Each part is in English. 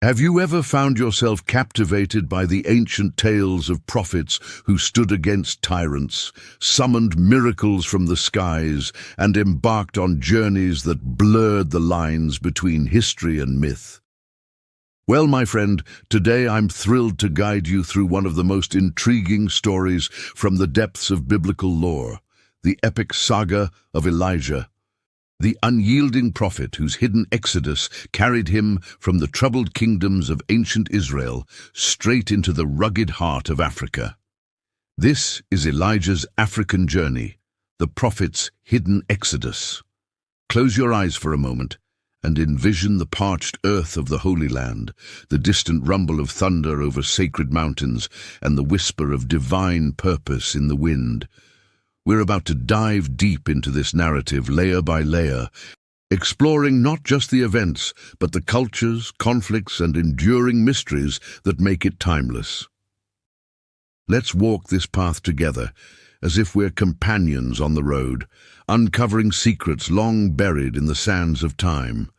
Have you ever found yourself captivated by the ancient tales of prophets who stood against tyrants, summoned miracles from the skies, and embarked on journeys that blurred the lines between history and myth? Well, my friend, today I'm thrilled to guide you through one of the most intriguing stories from the depths of biblical lore, the epic saga of Elijah, the unyielding prophet whose hidden exodus carried him from the troubled kingdoms of ancient Israel straight into the rugged heart of Africa. This is Elijah's African journey, the prophet's hidden exodus. Close your eyes for a moment and envision the parched earth of the Holy Land, the distant rumble of thunder over sacred mountains, and the whisper of divine purpose in the wind. We're about to dive deep into this narrative layer by layer, exploring not just the events, but the cultures, conflicts, and enduring mysteries that make it timeless. Let's walk this path together, as if we're companions on the road, uncovering secrets long buried in the sands of time.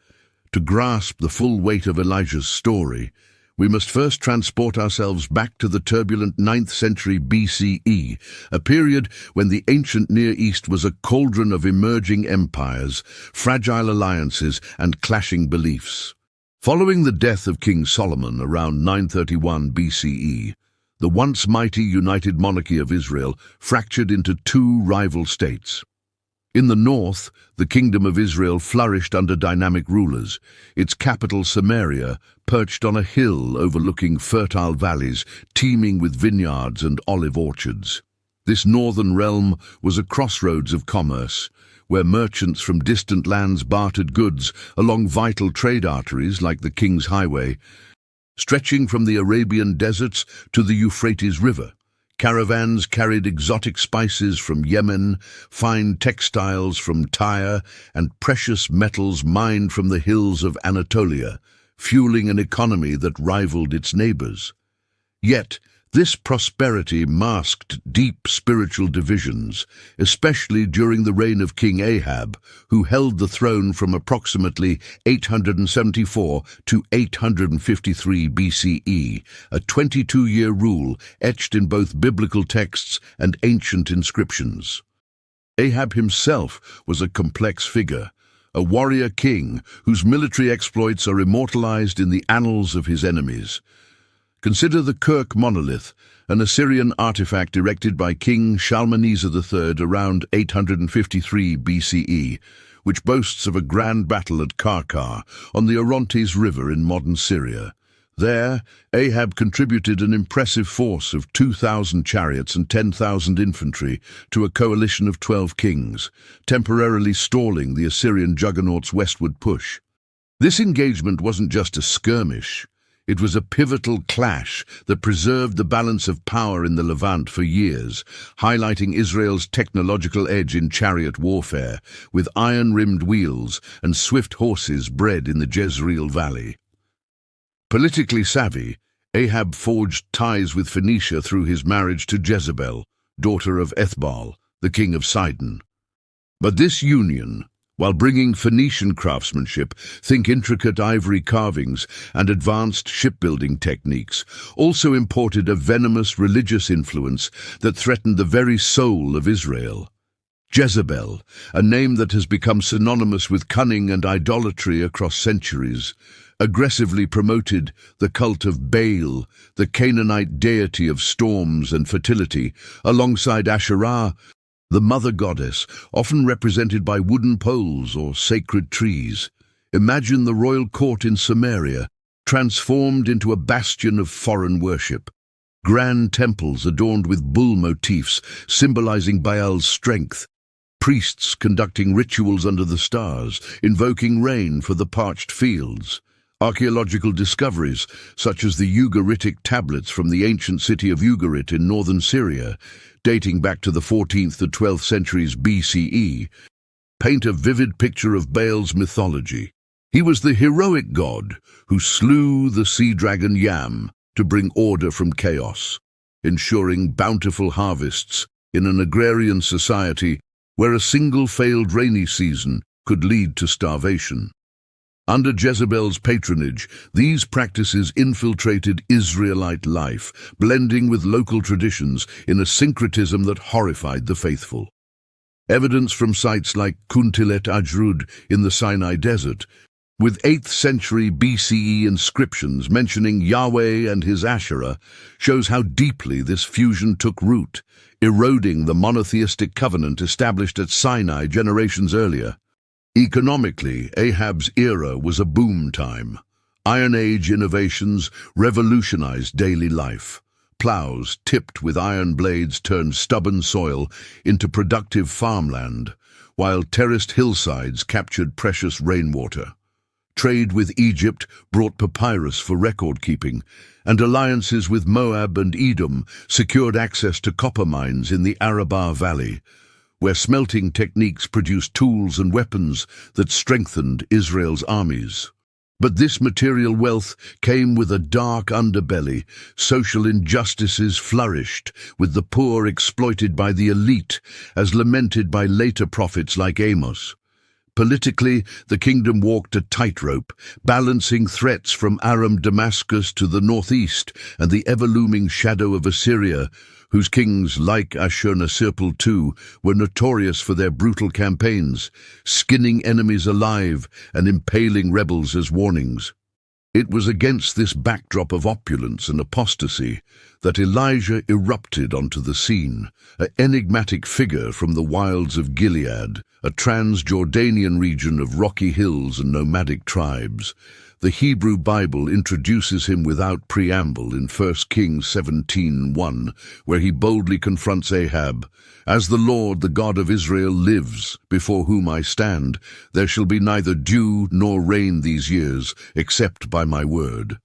To grasp the full weight of Elijah's story, we must first transport ourselves back to the turbulent 9th century BCE, a period when the ancient Near East was a cauldron of emerging empires, fragile alliances, and clashing beliefs. Following the death of King Solomon around 931 BCE, the once mighty united monarchy of Israel fractured into two rival states. In the north, the kingdom of Israel flourished under dynamic rulers, its capital Samaria perched on a hill overlooking fertile valleys teeming with vineyards and olive orchards. This northern realm was a crossroads of commerce, where merchants from distant lands bartered goods along vital trade arteries like the King's Highway. Stretching from the Arabian deserts to the Euphrates River, caravans carried exotic spices from Yemen, fine textiles from Tyre, and precious metals mined from the hills of Anatolia, fueling an economy that rivaled its neighbors. Yet, this prosperity masked deep spiritual divisions, especially during the reign of King Ahab, who held the throne from approximately 874 to 853 BCE, a 22-year rule etched in both biblical texts and ancient inscriptions. Ahab himself was a complex figure, a warrior king whose military exploits are immortalized in the annals of his enemies. Consider the Kirk monolith, an Assyrian artifact erected by King Shalmaneser III around 853 BCE, which boasts of a grand battle at Karkar on the Orontes River in modern Syria. There, Ahab contributed an impressive force of 2,000 chariots and 10,000 infantry to a coalition of 12 kings, temporarily stalling the Assyrian juggernaut's westward push. This engagement wasn't just a skirmish. It was a pivotal clash that preserved the balance of power in the Levant for years, highlighting Israel's technological edge in chariot warfare, with iron-rimmed wheels and swift horses bred in the Jezreel Valley. Politically savvy, Ahab forged ties with Phoenicia through his marriage to Jezebel, daughter of Ethbaal, the king of Sidon. But this union, while bringing Phoenician craftsmanship, think intricate ivory carvings and advanced shipbuilding techniques, also imported a venomous religious influence that threatened the very soul of Israel. Jezebel, a name that has become synonymous with cunning and idolatry across centuries, aggressively promoted the cult of Baal, the Canaanite deity of storms and fertility, alongside Asherah, the mother goddess, often represented by wooden poles or sacred trees. Imagine the royal court in Samaria, transformed into a bastion of foreign worship. Grand temples adorned with bull motifs, symbolizing Baal's strength. Priests conducting rituals under the stars, invoking rain for the parched fields. Archaeological discoveries, such as the Ugaritic tablets from the ancient city of Ugarit in northern Syria, dating back to the 14th to 12th centuries BCE, paint a vivid picture of Baal's mythology. He was the heroic god who slew the sea dragon Yam to bring order from chaos, ensuring bountiful harvests in an agrarian society where a single failed rainy season could lead to starvation. Under Jezebel's patronage, these practices infiltrated Israelite life, blending with local traditions in a syncretism that horrified the faithful. Evidence from sites like Kuntilet Ajrud in the Sinai Desert, with 8th century BCE inscriptions mentioning Yahweh and his Asherah, shows how deeply this fusion took root, eroding the monotheistic covenant established at Sinai generations earlier. Economically, Ahab's era was a boom time. Iron Age innovations revolutionized daily life. Plows tipped with iron blades turned stubborn soil into productive farmland, while terraced hillsides captured precious rainwater. Trade with Egypt brought papyrus for record-keeping, and alliances with Moab and Edom secured access to copper mines in the Arabah Valley, where smelting techniques produced tools and weapons that strengthened Israel's armies. But this material wealth came with a dark underbelly. Social injustices flourished, with the poor exploited by the elite, as lamented by later prophets like Amos. Politically, the kingdom walked a tightrope, balancing threats from Aram Damascus to the northeast and the ever-looming shadow of Assyria, whose kings, like Ashurnasirpal II, were notorious for their brutal campaigns, skinning enemies alive and impaling rebels as warnings. It was against this backdrop of opulence and apostasy that Elijah erupted onto the scene, an enigmatic figure from the wilds of Gilead, a Transjordanian region of rocky hills and nomadic tribes. The Hebrew Bible introduces him without preamble in 1 Kings 17:1, where he boldly confronts Ahab. "As the Lord, the God of Israel, lives, before whom I stand, there shall be neither dew nor rain these years, except by my word."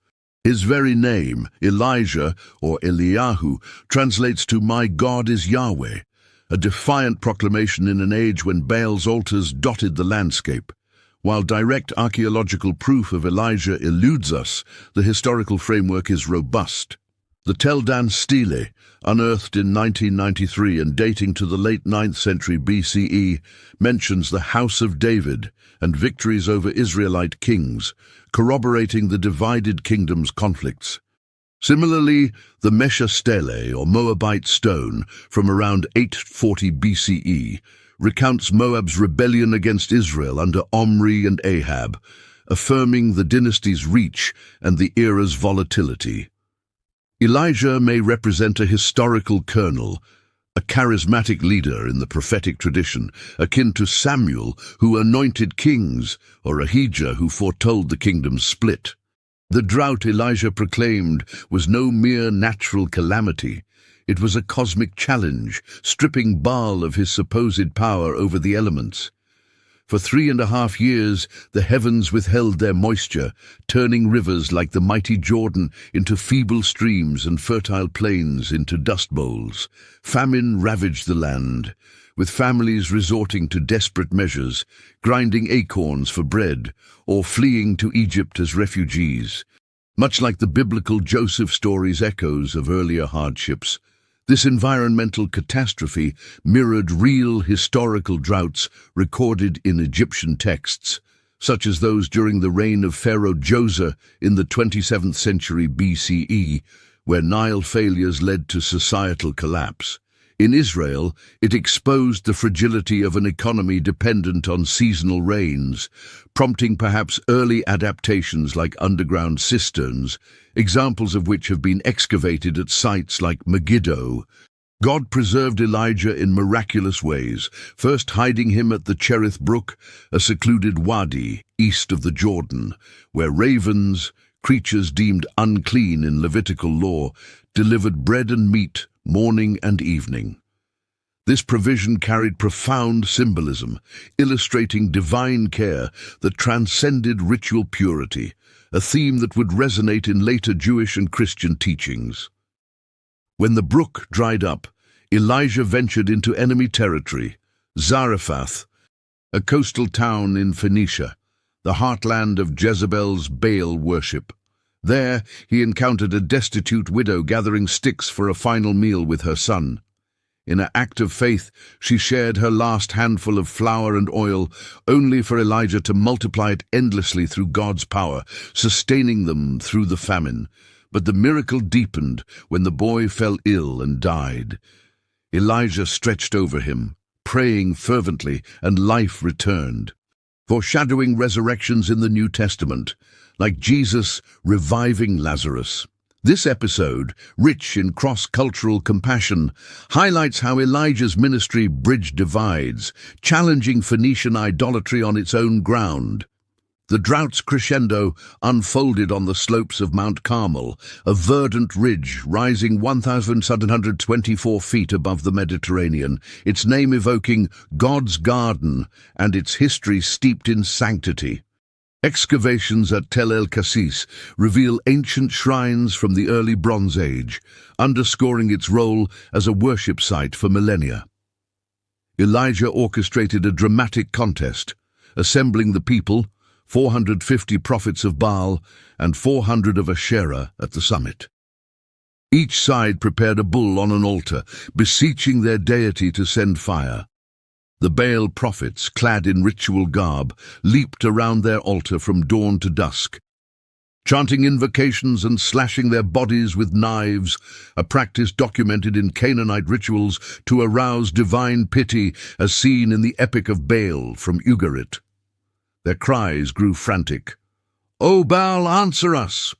His very name, Elijah or Eliyahu, translates to "My God is Yahweh," a defiant proclamation in an age when Baal's altars dotted the landscape. While direct archaeological proof of Elijah eludes us, the historical framework is robust. The Tel Dan stele, unearthed in 1993 and dating to the late 9th century BCE, mentions the House of David and victories over Israelite kings, corroborating the divided kingdom's conflicts. Similarly, the Mesha stele, or Moabite stone, from around 840 BCE, recounts Moab's rebellion against Israel under Omri and Ahab, affirming the dynasty's reach and the era's volatility. Elijah may represent a historical kernel, a charismatic leader in the prophetic tradition, akin to Samuel, who anointed kings, or Ahijah, who foretold the kingdom's split. The drought Elijah proclaimed was no mere natural calamity. It was a cosmic challenge, stripping Baal of his supposed power over the elements. For 3.5 years, the heavens withheld their moisture, turning rivers like the mighty Jordan into feeble streams and fertile plains into dust bowls. Famine ravaged the land, with families resorting to desperate measures, grinding acorns for bread, or fleeing to Egypt as refugees. Much like the biblical Joseph story's echoes of earlier hardships, this environmental catastrophe mirrored real historical droughts recorded in Egyptian texts, such as those during the reign of Pharaoh Djoser in the 27th century BCE, where Nile failures led to societal collapse. In Israel, it exposed the fragility of an economy dependent on seasonal rains, prompting perhaps early adaptations like underground cisterns, examples of which have been excavated at sites like Megiddo. God preserved Elijah in miraculous ways, first hiding him at the Cherith Brook, a secluded wadi east of the Jordan, where ravens, creatures deemed unclean in Levitical law, delivered bread and meat morning and evening. This provision carried profound symbolism, illustrating divine care that transcended ritual purity, a theme that would resonate in later Jewish and Christian teachings. When the brook dried up, Elijah ventured into enemy territory, Zarephath, a coastal town in Phoenicia, the heartland of Jezebel's Baal worship. There, he encountered a destitute widow gathering sticks for a final meal with her son. In an act of faith, she shared her last handful of flour and oil, only for Elijah to multiply it endlessly through God's power, sustaining them through the famine. But the miracle deepened when the boy fell ill and died. Elijah stretched over him, praying fervently, and life returned, foreshadowing resurrections in the New Testament, like Jesus reviving Lazarus. This episode, rich in cross-cultural compassion, highlights how Elijah's ministry bridged divides, challenging Phoenician idolatry on its own ground. The drought's crescendo unfolded on the slopes of Mount Carmel, a verdant ridge rising 1,724 feet above the Mediterranean, its name evoking God's garden and its history steeped in sanctity. Excavations at Tel el-Kassis reveal ancient shrines from the early Bronze Age, underscoring its role as a worship site for millennia. Elijah orchestrated a dramatic contest, assembling the people, 450 prophets of Baal and 400 of Asherah at the summit. Each side prepared a bull on an altar, beseeching their deity to send fire. The Baal prophets, clad in ritual garb, leaped around their altar from dawn to dusk, chanting invocations and slashing their bodies with knives, a practice documented in Canaanite rituals to arouse divine pity as seen in the Epic of Baal from Ugarit. Their cries grew frantic. "O Baal, answer us!"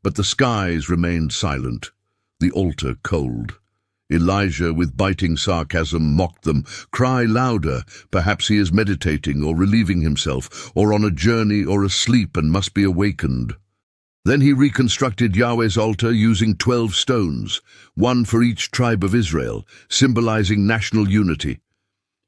But the skies remained silent, the altar cold. Elijah, with biting sarcasm, mocked them. "Cry louder. Perhaps he is meditating or relieving himself, or on a journey or asleep and must be awakened." Then he reconstructed Yahweh's altar using 12 stones, one for each tribe of Israel, symbolizing national unity.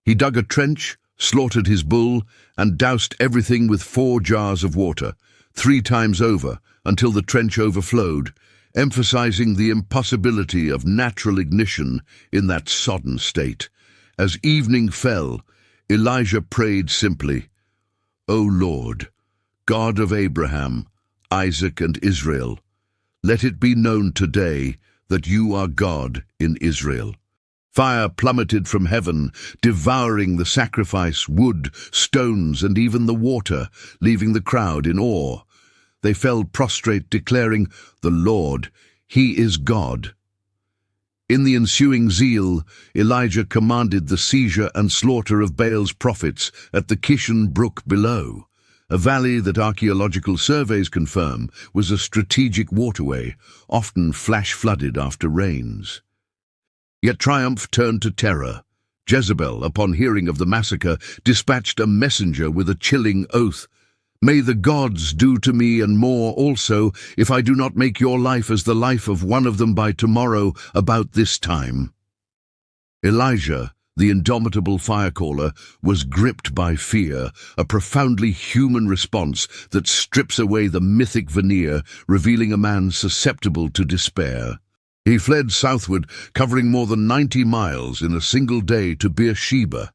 He dug a trench, slaughtered his bull, and doused everything with 4 jars of water, 3 times over, until the trench overflowed, emphasizing the impossibility of natural ignition in that sodden state. As evening fell, Elijah prayed simply, "O Lord, God of Abraham, Isaac, and Israel, let it be known today that you are God in Israel." Fire plummeted from heaven, devouring the sacrifice, wood, stones, and even the water, leaving the crowd in awe. They fell prostrate, declaring, "The Lord, He is God." In the ensuing zeal, Elijah commanded the seizure and slaughter of Baal's prophets at the Kishon Brook below, a valley that archaeological surveys confirm was a strategic waterway, often flash-flooded after rains. Yet triumph turned to terror. Jezebel, upon hearing of the massacre, dispatched a messenger with a chilling oath. "May the gods do to me and more also, if I do not make your life as the life of one of them by tomorrow about this time." Elijah, the indomitable firecaller, was gripped by fear, a profoundly human response that strips away the mythic veneer, revealing a man susceptible to despair. He fled southward, covering more than 90 miles in a single day to Beersheba,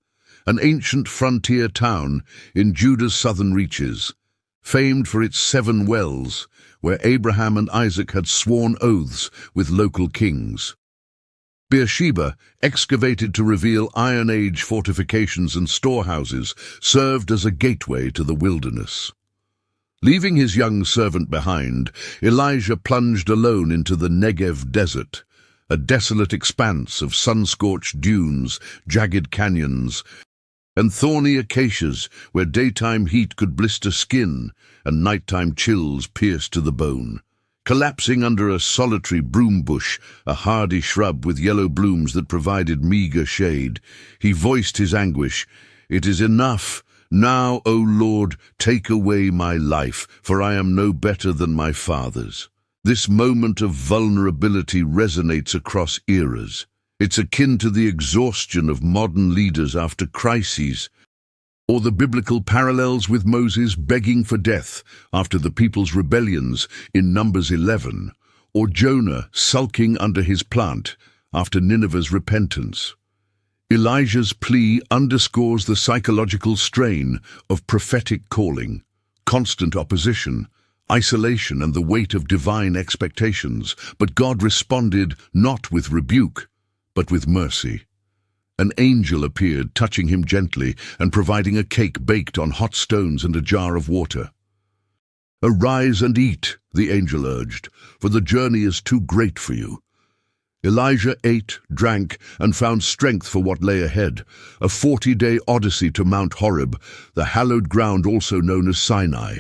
an ancient frontier town in Judah's southern reaches, famed for its 7 wells, where Abraham and Isaac had sworn oaths with local kings. Beersheba, excavated to reveal Iron Age fortifications and storehouses, served as a gateway to the wilderness. Leaving his young servant behind, Elijah plunged alone into the Negev desert, a desolate expanse of sun-scorched dunes, jagged canyons, and thorny acacias where daytime heat could blister skin and nighttime chills pierce to the bone. Collapsing under a solitary broom bush, a hardy shrub with yellow blooms that provided meager shade, he voiced his anguish. "It is enough. Now, O Lord, take away my life, for I am no better than my fathers." This moment of vulnerability resonates across eras. It's akin to the exhaustion of modern leaders after crises, or the biblical parallels with Moses begging for death after the people's rebellions in Numbers 11, or Jonah sulking under his plant after Nineveh's repentance. Elijah's plea underscores the psychological strain of prophetic calling, constant opposition, isolation, and the weight of divine expectations. But God responded not with rebuke, but with mercy. An angel appeared, touching him gently and providing a cake baked on hot stones and a jar of water. "Arise and eat," the angel urged, "for the journey is too great for you." Elijah ate, drank, and found strength for what lay ahead, a 40-day odyssey to Mount Horeb, the hallowed ground also known as Sinai.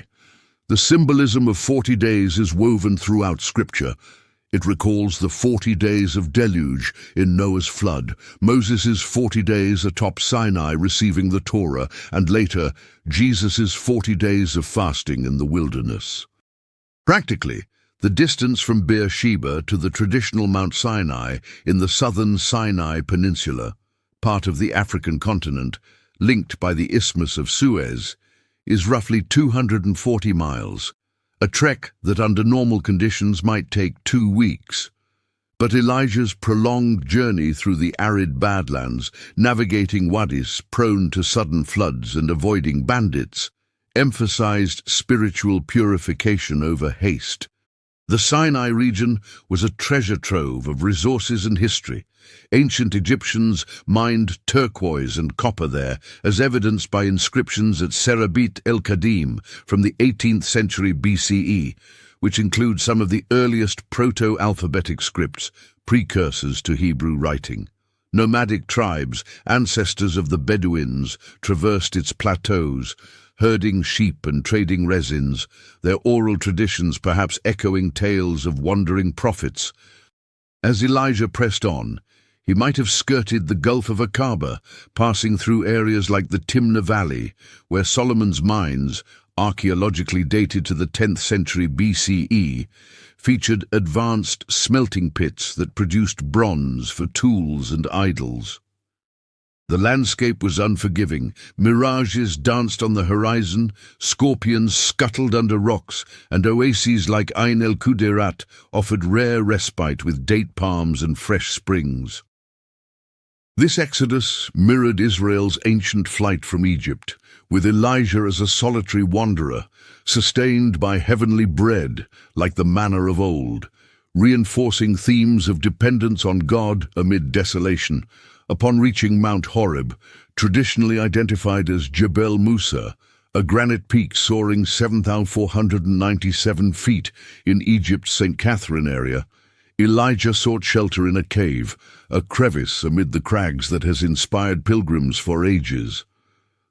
The symbolism of 40 days is woven throughout Scripture. It recalls the 40 days of deluge in Noah's flood, Moses' 40 days atop Sinai receiving the Torah, and later, Jesus' 40 days of fasting in the wilderness. Practically, the distance from Beersheba to the traditional Mount Sinai in the southern Sinai Peninsula, part of the African continent, linked by the Isthmus of Suez, is roughly 240 miles, a trek that under normal conditions might take 2 weeks. But Elijah's prolonged journey through the arid Badlands, navigating wadis prone to sudden floods and avoiding bandits, emphasized spiritual purification over haste. The Sinai region was a treasure trove of resources and history. Ancient Egyptians mined turquoise and copper there, as evidenced by inscriptions at Serabit el-Kadim from the 18th century BCE, which include some of the earliest proto-alphabetic scripts, precursors to Hebrew writing. Nomadic tribes, ancestors of the Bedouins, traversed its plateaus, herding sheep and trading resins, their oral traditions perhaps echoing tales of wandering prophets. As Elijah pressed on, he might have skirted the Gulf of Aqaba, passing through areas like the Timna Valley, where Solomon's mines, archaeologically dated to the 10th century BCE, featured advanced smelting pits that produced bronze for tools and idols. The landscape was unforgiving. Mirages danced on the horizon, scorpions scuttled under rocks, and oases like Ain el-Kudirat offered rare respite with date palms and fresh springs. This exodus mirrored Israel's ancient flight from Egypt, with Elijah as a solitary wanderer, sustained by heavenly bread like the manna of old, reinforcing themes of dependence on God amid desolation. Upon reaching Mount Horeb, traditionally identified as Jebel Musa, a granite peak soaring 7,497 feet in Egypt's St. Catherine area, Elijah sought shelter in a cave, a crevice amid the crags that has inspired pilgrims for ages.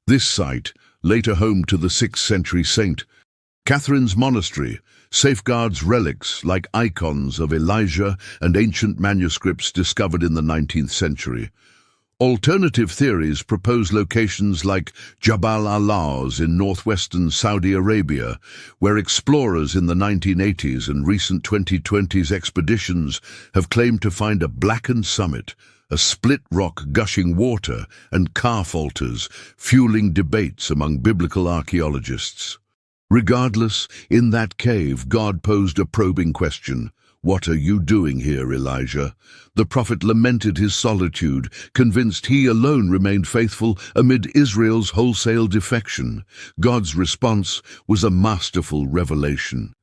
This site, later home to the 6th century saint, Catherine's monastery, safeguards relics like icons of Elijah and ancient manuscripts discovered in the 19th century. Alternative theories propose locations like Jabal al-Lawz in northwestern Saudi Arabia, where explorers in the 1980s and recent 2020s expeditions have claimed to find a blackened summit, a split rock gushing water, and calf altars, fueling debates among biblical archaeologists. Regardless, in that cave, God posed a probing question. "What are you doing here, Elijah?" The prophet lamented his solitude, convinced he alone remained faithful amid Israel's wholesale defection. God's response was a masterful revelation.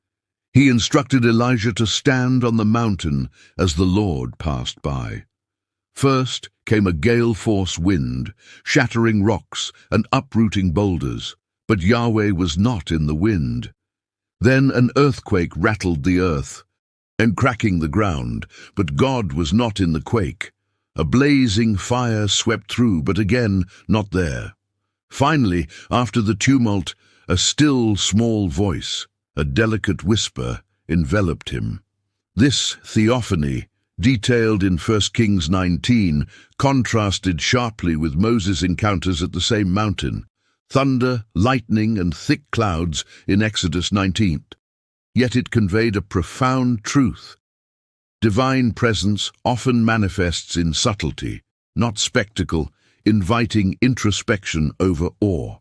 He instructed Elijah to stand on the mountain as the Lord passed by. First came a gale-force wind, shattering rocks and uprooting boulders, but Yahweh was not in the wind. Then an earthquake rattled the earth, and cracking the ground, but God was not in the quake. A blazing fire swept through, but again not there. Finally, after the tumult, a still small voice, a delicate whisper, enveloped him. This theophany, detailed in 1 Kings 19, contrasted sharply with Moses' encounters at the same mountain, thunder, lightning, and thick clouds in Exodus 19. Yet it conveyed a profound truth. Divine presence often manifests in subtlety, not spectacle, inviting introspection over awe.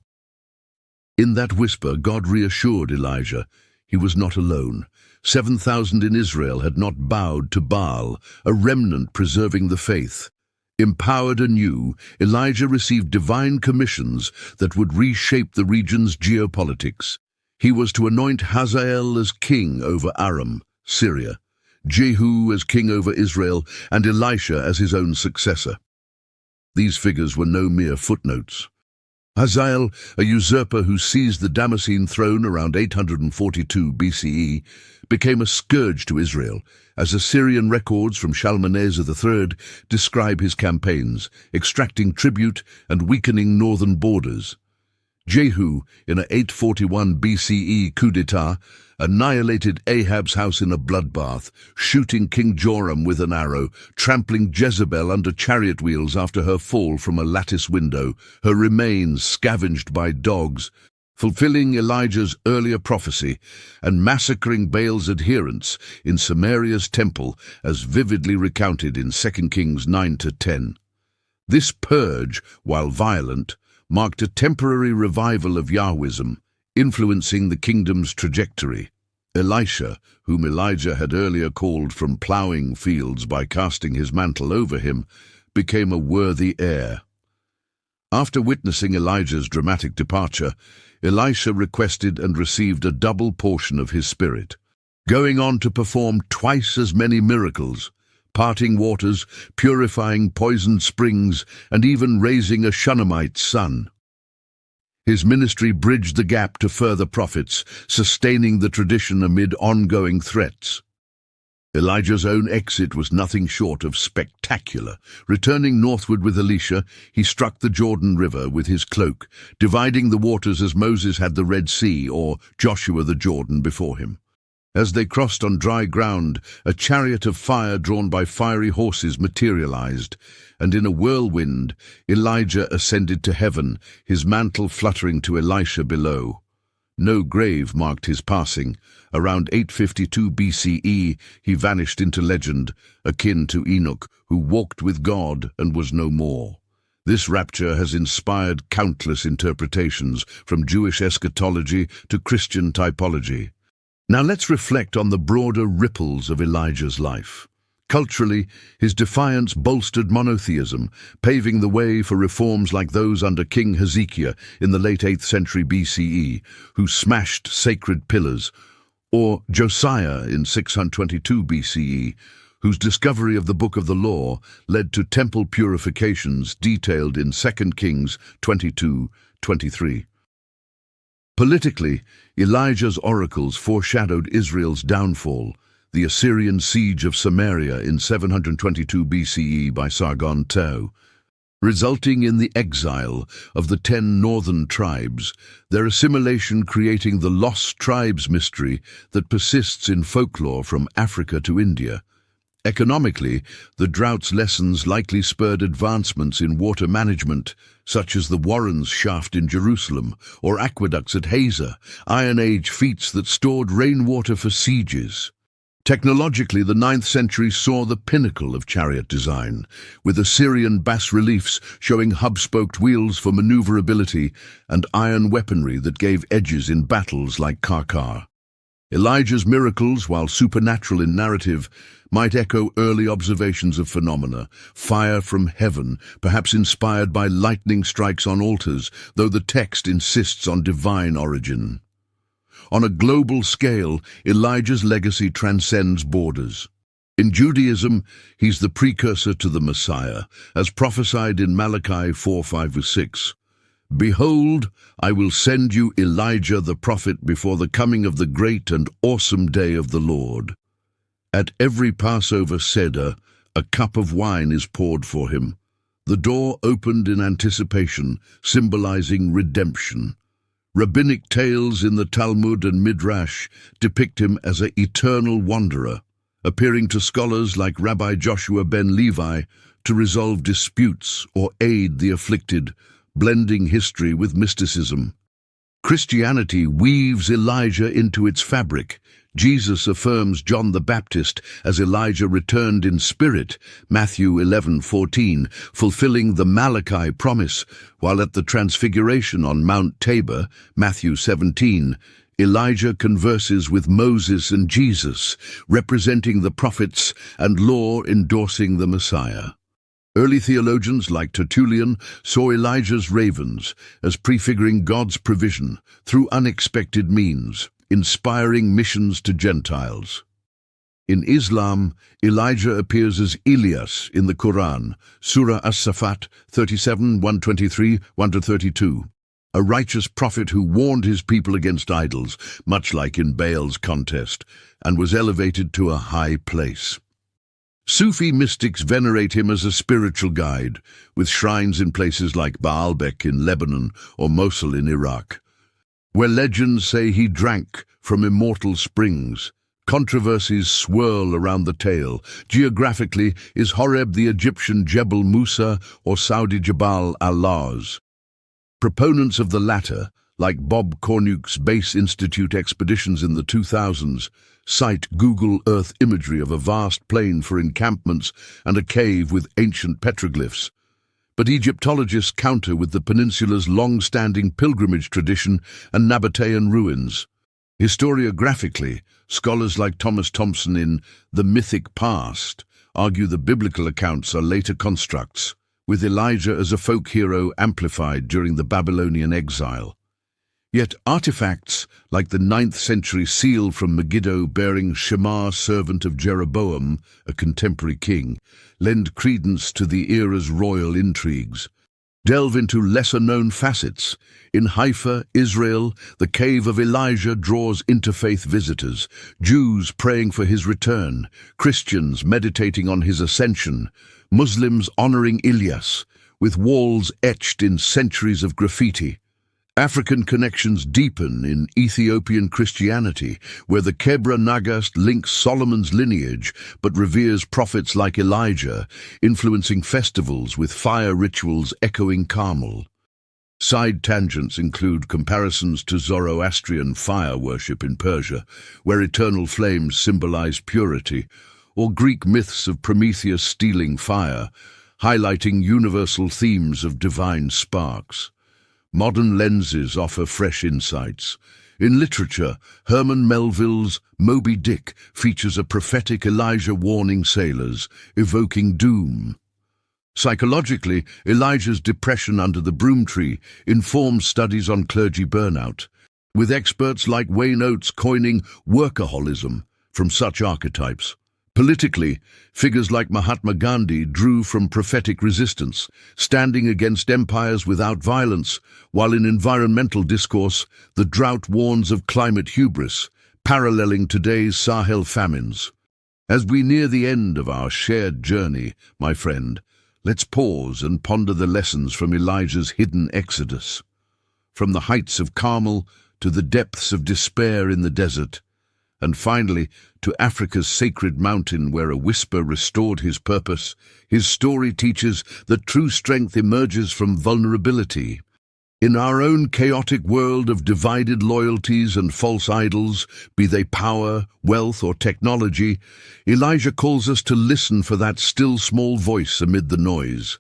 In that whisper, God reassured Elijah he was not alone. 7,000 in Israel had not bowed to Baal, a remnant preserving the faith. Empowered anew, Elijah received divine commissions that would reshape the region's geopolitics. He was to anoint Hazael as king over Aram, Syria, Jehu as king over Israel, and Elisha as his own successor. These figures were no mere footnotes. Hazael, a usurper who seized the Damascene throne around 842 BCE, became a scourge to Israel, as Assyrian records from Shalmaneser III describe his campaigns, extracting tribute and weakening northern borders. Jehu, in a 841 BCE coup d'etat, annihilated Ahab's house in a bloodbath, shooting King Joram with an arrow, trampling Jezebel under chariot wheels after her fall from a lattice window, her remains scavenged by dogs, fulfilling Elijah's earlier prophecy, and massacring Baal's adherents in Samaria's temple, as vividly recounted in 2 Kings 9-10. This purge, while violent, marked a temporary revival of Yahwism, influencing the kingdom's trajectory. Elisha, whom Elijah had earlier called from ploughing fields by casting his mantle over him, became a worthy heir. After witnessing Elijah's dramatic departure, Elisha requested and received a double portion of his spirit, going on to perform twice as many miracles, parting waters, purifying poisoned springs, and even raising a Shunammite son. His ministry bridged the gap to further prophets, sustaining the tradition amid ongoing threats. Elijah's own exit was nothing short of spectacular. Returning northward with Elisha, he struck the Jordan River with his cloak, dividing the waters as Moses had the Red Sea or Joshua the Jordan before him. As they crossed on dry ground, a chariot of fire drawn by fiery horses materialized, and in a whirlwind, Elijah ascended to heaven, his mantle fluttering to Elisha below. No grave marked his passing. Around 852 BCE, he vanished into legend, akin to Enoch, who walked with God and was no more. This rapture has inspired countless interpretations, from Jewish eschatology to Christian typology. Now let's reflect on the broader ripples of Elijah's life. Culturally, his defiance bolstered monotheism, paving the way for reforms like those under King Hezekiah in the late 8th century BCE, who smashed sacred pillars, or Josiah in 622 BCE, whose discovery of the Book of the Law led to temple purifications detailed in 2 Kings 22-23. Politically, Elijah's oracles foreshadowed Israel's downfall, the Assyrian siege of Samaria in 722 BCE by Sargon II, resulting in the exile of the 10 northern tribes, their assimilation creating the lost tribes mystery that persists in folklore from Africa to India. Economically, the drought's lessons likely spurred advancements in water management, such as the Warren's shaft in Jerusalem or aqueducts at Hazor, Iron Age feats that stored rainwater for sieges. Technologically, the 9th century saw the pinnacle of chariot design, with Assyrian bas-reliefs showing hub-spoked wheels for maneuverability and iron weaponry that gave edges in battles like Karkar. Elijah's miracles, while supernatural in narrative, might echo early observations of phenomena, fire from heaven, perhaps inspired by lightning strikes on altars, though the text insists on divine origin. On a global scale, Elijah's legacy transcends borders. In Judaism, he's the precursor to the Messiah, as prophesied in Malachi 4:5-6. Behold, I will send you Elijah the prophet before the coming of the great and awesome day of the Lord. At every Passover Seder, a cup of wine is poured for him. The door opened in anticipation, symbolizing redemption. Rabbinic tales in the Talmud and Midrash depict him as an eternal wanderer, appearing to scholars like Rabbi Joshua ben Levi to resolve disputes or aid the afflicted, blending history with mysticism. Christianity weaves Elijah into its fabric. Jesus affirms John the Baptist as Elijah returned in spirit, Matthew 11:14, fulfilling the Malachi promise, while at the Transfiguration on Mount Tabor, Matthew 17, Elijah converses with Moses and Jesus, representing the prophets and law endorsing the Messiah. Early theologians like Tertullian saw Elijah's ravens as prefiguring God's provision through unexpected means, inspiring missions to Gentiles. In Islam, Elijah appears as Elias in the Quran, Surah As-Safat 37, 123, 1-32. A righteous prophet who warned his people against idols, much like in Baal's contest, and was elevated to a high place. Sufi mystics venerate him as a spiritual guide, with shrines in places like Baalbek in Lebanon or Mosul in Iraq, where legends say he drank from immortal springs. Controversies swirl around the tale. Geographically, is Horeb the Egyptian Jebel Musa or Saudi Jabal al-Lawz? Proponents of the latter, like Bob Cornuke's Base Institute expeditions in the 2000s, cite Google Earth imagery of a vast plain for encampments and a cave with ancient petroglyphs. But Egyptologists counter with the peninsula's long-standing pilgrimage tradition and Nabatean ruins. Historiographically, scholars like Thomas Thompson in The Mythic Past argue the biblical accounts are later constructs, with Elijah as a folk hero amplified during the Babylonian exile. Yet artifacts like the 9th century seal from Megiddo bearing Shema, servant of Jeroboam, a contemporary king, lend credence to the era's royal intrigues. Delve into lesser-known facets. In Haifa, Israel, the cave of Elijah draws interfaith visitors, Jews praying for his return, Christians meditating on his ascension, Muslims honoring Ilyas, with walls etched in centuries of graffiti. African connections deepen in Ethiopian Christianity, where the Kebra Nagast links Solomon's lineage but reveres prophets like Elijah, influencing festivals with fire rituals echoing Carmel. Side tangents include comparisons to Zoroastrian fire worship in Persia, where eternal flames symbolize purity, or Greek myths of Prometheus stealing fire, highlighting universal themes of divine sparks. Modern lenses offer fresh insights. In literature, Herman Melville's Moby Dick features a prophetic Elijah warning sailors, evoking doom. Psychologically, Elijah's depression under the broom tree informs studies on clergy burnout, with experts like Wayne Oates coining workaholism from such archetypes. Politically, figures like Mahatma Gandhi drew from prophetic resistance, standing against empires without violence, while in environmental discourse, the drought warns of climate hubris, paralleling today's Sahel famines. As we near the end of our shared journey, my friend, let's pause and ponder the lessons from Elijah's hidden exodus. From the heights of Carmel to the depths of despair in the desert, and finally, to Africa's sacred mountain where a whisper restored his purpose, his story teaches that true strength emerges from vulnerability. In our own chaotic world of divided loyalties and false idols, be they power, wealth, or technology, Elijah calls us to listen for that still small voice amid the noise.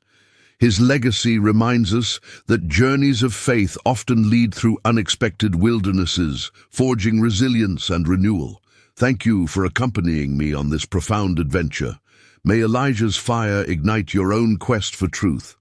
His legacy reminds us that journeys of faith often lead through unexpected wildernesses, forging resilience and renewal. Thank you for accompanying me on this profound adventure. May Elijah's fire ignite your own quest for truth.